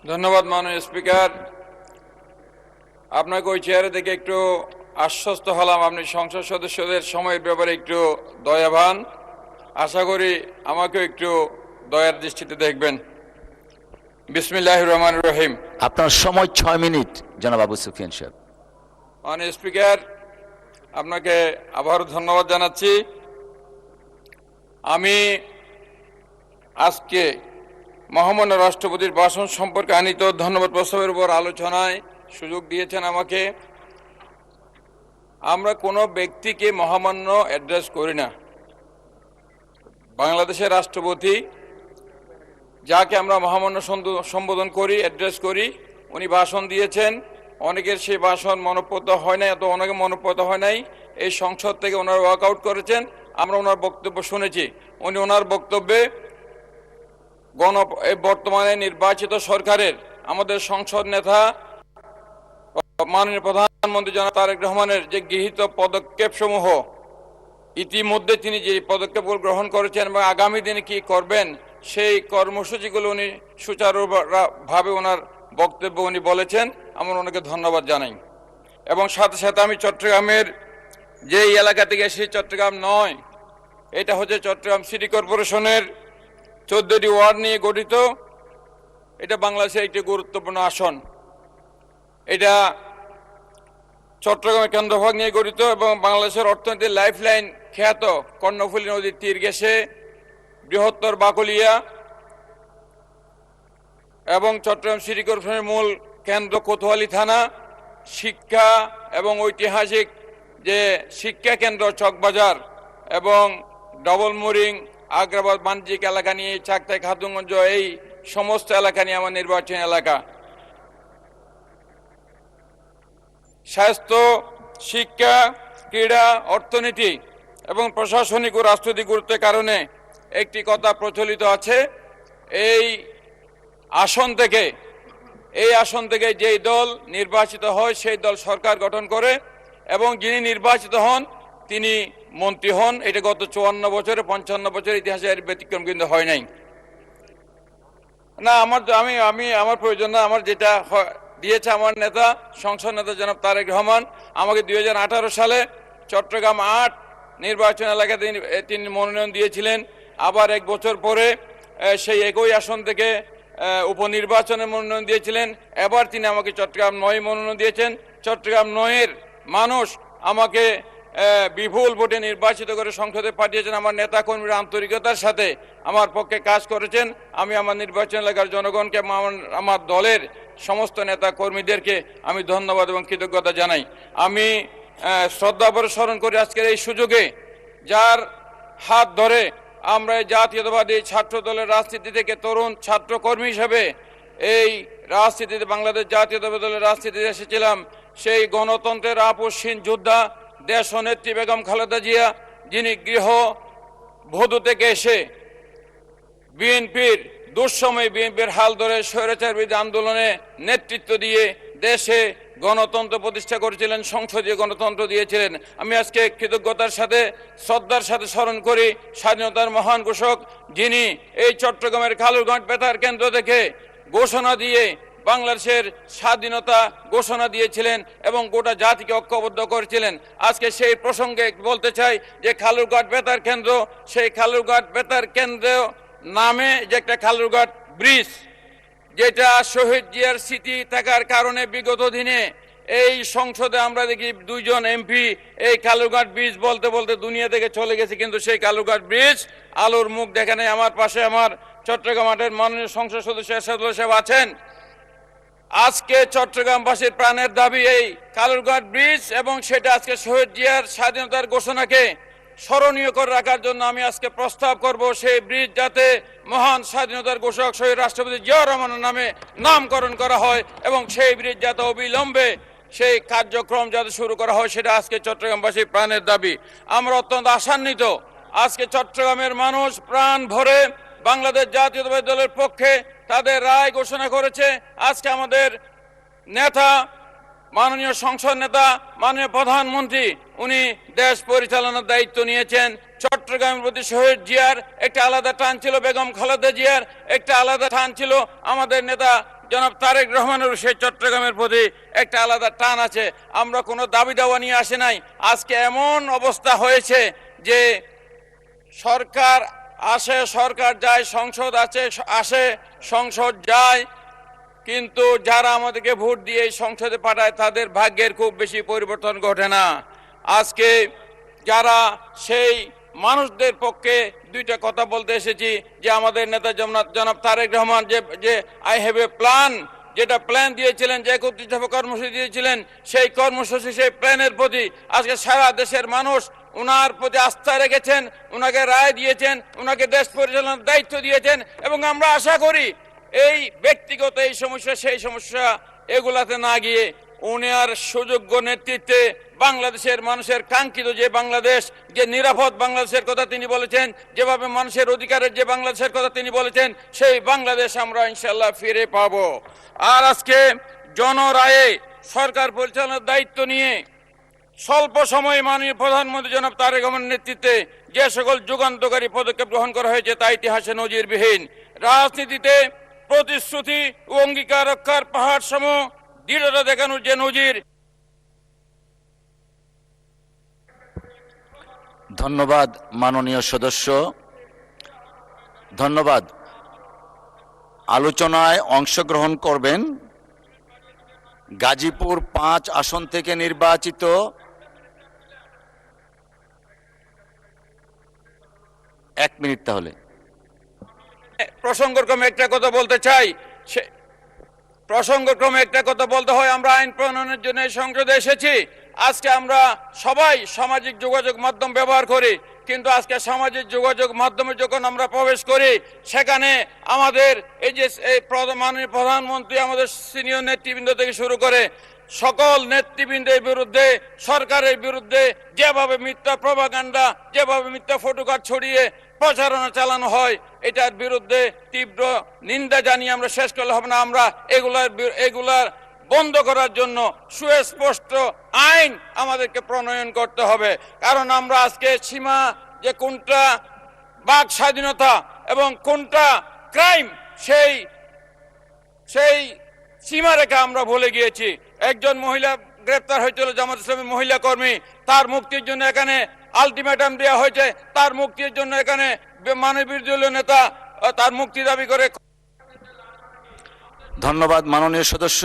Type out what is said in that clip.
ধন্যবাদ মাননীয় স্পিকার। আপনাকে ওই চেয়ারে দেখে একটু আশ্বস্ত হলাম, আপনি সংসদ সদস্যদের সময়ের ব্যাপারে একটু দয়াবান। আশা করি আমাকেও একটু দয়ার দৃষ্টিতে দেখবেন। বিসমিল্লাহির রহমানির রহিম। আপনার সময় 6 মিনিট জনাব আবু সুফিয়ান সাহেব। মাননীয় স্পিকার, আপনাকে আবারও ধন্যবাদ জানাচ্ছি। আমি আজকে মহামান্য রাষ্ট্রপতির ভাষণ সম্পর্কে আনিত ধন্যবাদ প্রস্তাবের উপর আলোচনায় সুযোগ দিয়েছেন আমাকে। আমরা কোনো ব্যক্তিকে মহামান্য অ্যাড্রেস করি না। বাংলাদেশের রাষ্ট্রপতি যাকে আমরা মহামান্য সম্বোধন করি, অ্যাড্রেস করি, উনি ভাষণ দিয়েছেন। অনেকের সেই ভাষণ মনোঃপুত হয় নাই, অত অনেকে মনোঃপুত হয় নাই। এই সংসদ থেকে ওনারা ওয়ার্কআউট করেছেন, আমরা ওনার বক্তব্য শুনেছি। উনি ওনার বক্তব্যে বর্তমানে নির্বাচিত সরকারের আমাদের সংসদ নেতা মাননীয় প্রধানমন্ত্রী জনাব তারেক রহমানের যে গৃহীত পদক্ষেপ সমূহ, ইতিমধ্যে তিনি যে পদক্ষেপগুলো গ্রহণ করেছেন এবং আগামী দিনে কি করবেন সেই কর্মসূচিগুলো উনি সুচারুভাবে ওনার বক্তব্য উনি বলেছেন। আমরা ওনাকে ধন্যবাদ জানাই। এবং সাথে সাথে আমি চট্টগ্রামের যেই এলাকা থেকে এসেছি, চট্টগ্রাম নয়, এটা হচ্ছে চট্টগ্রাম সিটি কর্পোরেশনের 14টি ওয়ার্ড নিয়ে গঠিত। এটা বাংলাদেশের একটি গুরুত্বপূর্ণ আসন। এটা চট্টগ্রামের কেন্দ্রভাগ নিয়ে গঠিত এবং বাংলাদেশের অর্থনীতির লাইফলাইন খ্যাত কর্ণফুলী নদীর তীর ঘেঁষে বৃহত্তর বাকলিয়া এবং চট্টগ্রাম সিটি কর্পোরেশনের মূল কেন্দ্র কোতোয়ালি থানা, শিক্ষা এবং ঐতিহাসিক যে শিক্ষা কেন্দ্র চকবাজার এবং ডবল মোরিং, আগ্রাবাদ বাণিজ্যিক এলাকা নিয়ে চাকতাই খাতুনগঞ্জ, এই সমস্ত এলাকা নিয়ে আমার নির্বাচনী এলাকা। স্বাস্থ্য, শিক্ষা, ক্রীড়া, অর্থনীতি এবং প্রশাসনিক ও রাষ্ট্রনীতিক গুরুত্বের কারণে একটি কথা প্রচলিত আছে, এই আসন থেকে যেই দল নির্বাচিত হয় সেই দল সরকার গঠন করে এবং যিনি নির্বাচিত হন তিনি মন্ত্রী হন। এটা গত 54 বছরে 55 বছরের ইতিহাসে এর ব্যতিক্রম কিন্তু হয় নাই। না, আমার প্রয়োজন না। আমার যেটা দিয়েছে আমার নেতা, সংসদ নেতা জনাব তারেক রহমান, আমাকে 2018 সালে চট্টগ্রাম 8 নির্বাচন এলাকাতে তিনি মনোনয়ন দিয়েছিলেন। আবার 1 বছর পরে সেই একই আসন থেকে উপনির্বাচনে মনোনয়ন দিয়েছিলেন। এবার তিনি আমাকে চট্টগ্রাম 9 মনোনয়ন দিয়েছেন। চট্টগ্রাম 9-এর মানুষ আমাকে বিপুল ভোটে নির্বাচিত করে সংসদে পাঠিয়েছেন। আমার নেতা কর্মীরা আন্তরিকতার সাথে আমার পক্ষে কাজ করেছেন। আমি আমার নির্বাচন এলাকার জনগণকে, আমার দলের সমস্ত নেতা কর্মীদেরকে আমি ধন্যবাদ এবং কৃতজ্ঞতা জানাই। আমি শ্রদ্ধাভরে স্মরণ করি আজকের এই সুযোগে, যার হাত ধরে আমরা জাতীয়তাবাদী ছাত্র দলের রাজনীতি থেকে তরুণ ছাত্র কর্মী হিসেবে এই রাজনীতিতে, বাংলাদেশ জাতীয়তাবাদী দলের রাজনীতিতে এসেছিলাম। সেই গণতন্ত্রের আপসহীন যোদ্ধা দেশ নেত্রী বেগম খালেদা জিয়া, যিনি গৃহ বধূ থেকে এসে বিএনপির দুঃসময়ে বিএনপির হাল ধরে স্বৈরাচার বিরোধী আন্দোলনে নেতৃত্ব দিয়ে দেশে গণতন্ত্র প্রতিষ্ঠা করেছিলেন, সংসদীয় গণতন্ত্র দিয়েছিলেন। আমি আজকে কৃতজ্ঞতার সাথে, শ্রদ্ধার সাথে স্মরণ করি স্বাধীনতার মহান ঘোষক, যিনি এই চট্টগ্রামের কালুরঘাট বেতার কেন্দ্র থেকে ঘোষণা দিয়ে বাংলাদেশের স্বাধীনতা ঘোষণা দিয়েছিলেন এবং গোটা জাতিকে ঐক্যবদ্ধ করেছিলেন। আজকে সেই প্রসঙ্গে বলতে চাই যে কালুরঘাট বেতার কেন্দ্র, সেই কালুরঘাট বেতার কেন্দ্র নামে যে একটা কালুরঘাট ব্রিজ, যেটা শহীদ জিয়ার স্মৃতি থাকার কারণে বিগত দিনে এই সংসদে আমরা দেখি 2 জন এমপি এই কালুরঘাট ব্রিজ বলতে বলতে দুনিয়া থেকে চলে গেছে, কিন্তু সেই কালুরঘাট ব্রিজ আলোর মুখ দেখে নেই। আমার পাশে আমার চট্টগ্রাম 8-এর মাননীয় সংসদ সদস্য এরশাদুল সাহেব আছেন। আজকে চট্টগ্রামবাসীর প্রাণের দাবি এই কালুরঘাট ব্রিজ, এবং সেটা আজকে শহীদ জিয়ার স্বাধীনতার ঘোষণাকে স্মরণীয় করে রাখার জন্য আমি আজকে প্রস্তাব করব সেই ব্রিজ যাতে মহান স্বাধীনতার ঘোষক শহীদ রাষ্ট্রপতি জিয়াউর রহমানের নামে নামকরণ করা হয় এবং সেই ব্রিজ যাতে অবিলম্বে সেই কার্যক্রম যাতে শুরু করা হয়, সেটা আজকে চট্টগ্রামবাসীর প্রাণের দাবি। আমরা অত্যন্ত আশান্বিত, আজকে চট্টগ্রামের মানুষ প্রাণ ভরে বাংলাদেশ জাতীয়তাবাদী দলের পক্ষে তাদের রায় ঘোষণা করেছে। আজকে আমাদের নেতা, মাননীয় সংসদ নেতা, মাননীয় প্রধানমন্ত্রী, উনি দেশ পরিচালনার দায়িত্ব নিয়েছেন। চট্টগ্রামের প্রতি শহীদ জিয়ার একটা আলাদা টান ছিল, বেগম খালেদা জিয়ার একটা আলাদা টান ছিল, আমাদের নেতা জনাব তারেক রহমানের সেই চট্টগ্রামের প্রতি একটা আলাদা টান আছে। আমরা কোনো দাবি দাওয়া নিয়ে আসে নাই। আজকে এমন অবস্থা হয়েছে যে সরকার আসে, সরকার যায়, সংসদ আসে, সংসদ যায়, কিন্তু যারা আমাদেরকে ভোট দিয়ে এই সংসদে পাঠায় তাদের ভাগ্যের খুব বেশি পরিবর্তন ঘটে না। আজকে যারা সেই মানুষদের পক্ষে দুইটা কথা বলতে এসেছি যে আমাদের নেতা জনাব তারেক রহমান যে আই হ্যাভ এ প্ল্যান, যেটা প্ল্যান দিয়েছিলেন, যে 31 দফা কর্মসূচি দিয়েছিলেন, সেই কর্মসূচি, সেই প্ল্যানের প্রতি আজকে সারা দেশের মানুষ উনার প্রতি আস্থা রেখেছেন, উনাকে রায় দিয়েছেন, উনাকে দেশ পরিচালনার দায়িত্ব দিয়েছেন। এবং আমরা আশা করি এই ব্যক্তিগত এই সমস্যা সেই সমস্যা এগুলাতে না গিয়ে উনার সুযোগ্য নেতৃত্বে বাংলাদেশের মানুষের কাঙ্ক্ষিত যে বাংলাদেশ, যে নিরাপদ বাংলাদেশের কথা তিনি বলেছেন, যেভাবে মানুষের অধিকারের যে বাংলাদেশের কথা তিনি বলেছেন, সেই বাংলাদেশ আমরা ইনশাল্লাহ ফিরে পাব। আর আজকে জনরায়ে সরকার পরিচালনার দায়িত্ব নিয়ে স্বল্প সময়ে মাননীয় প্রধানমন্ত্রী জনাব তারেক রহমানের নেতৃত্বে যে সকল যুগান্তকারী পদক্ষেপ গ্রহণ করা হয়েছে তা ইতিহাসে নজিরবিহীন। রাজনীতিতে প্রতিশ্রুতি ও অঙ্গীকার রক্ষার পাহাড় সম দৃঢ়তা দেখানোর যে নজির। ধন্যবাদ মাননীয় সদস্য, ধন্যবাদ। আলোচনায় অংশগ্রহণ করবেন গাজীপুর 5 আসন থেকে নির্বাচিত এক মিনিট। তাহলে প্রসঙ্গক্রমে একটা কথা বলতে চাই, প্রসঙ্গক্রমে একটা কথা বলতে হয়, আমরা আইন প্রণয়নের জন্য এই সংসদে এসেছি। আজকে আমরা সবাই সামাজিক যোগাযোগ মাধ্যম ব্যবহার করি, কিন্তু আজকে সামাজিক যোগাযোগ মাধ্যমে যখন আমরা প্রবেশ করি, সেখানে আমাদের এই যে মাননীয় প্রধানমন্ত্রী, আমাদের সিনিয়র নেতৃবৃন্দ থেকে শুরু করে সকল নেতৃবৃন্দের বিরুদ্ধে, সরকারের বিরুদ্ধে যেভাবে মিথ্যা প্রপাগান্ডা, যেভাবে মিথ্যা ফটোকার্ড ছড়িয়ে প্রচারণা চালানো হয়, এটার বিরুদ্ধে তীব্র নিন্দা জানিয়ে আমরা শেষ করলে হবে না। আমরা এগুলার বন্ধ করার জন্য সুস্পষ্ট আইন আমাদেরকে প্রণয়ন করতে হবে। কারণ আমরা আজকে সীমা, যে কোনটা বাক স্বাধীনতা এবং কোনটা ক্রাইম, সেই সীমারেখা আমরা ভুলে গিয়েছি। একজন মহিলা গ্রেপ্তার হয়েছিল, জামাত ইসলামী মহিলা কর্মী, তার মুক্তির জন্য এখানে আলটিমেটাম দেওয়া হয়েছে, তার মুক্তির জন্য এখানে মানবিক দলীয় নেতা তার মুক্তি দাবি করে। ধন্যবাদ মাননীয় সদস্য।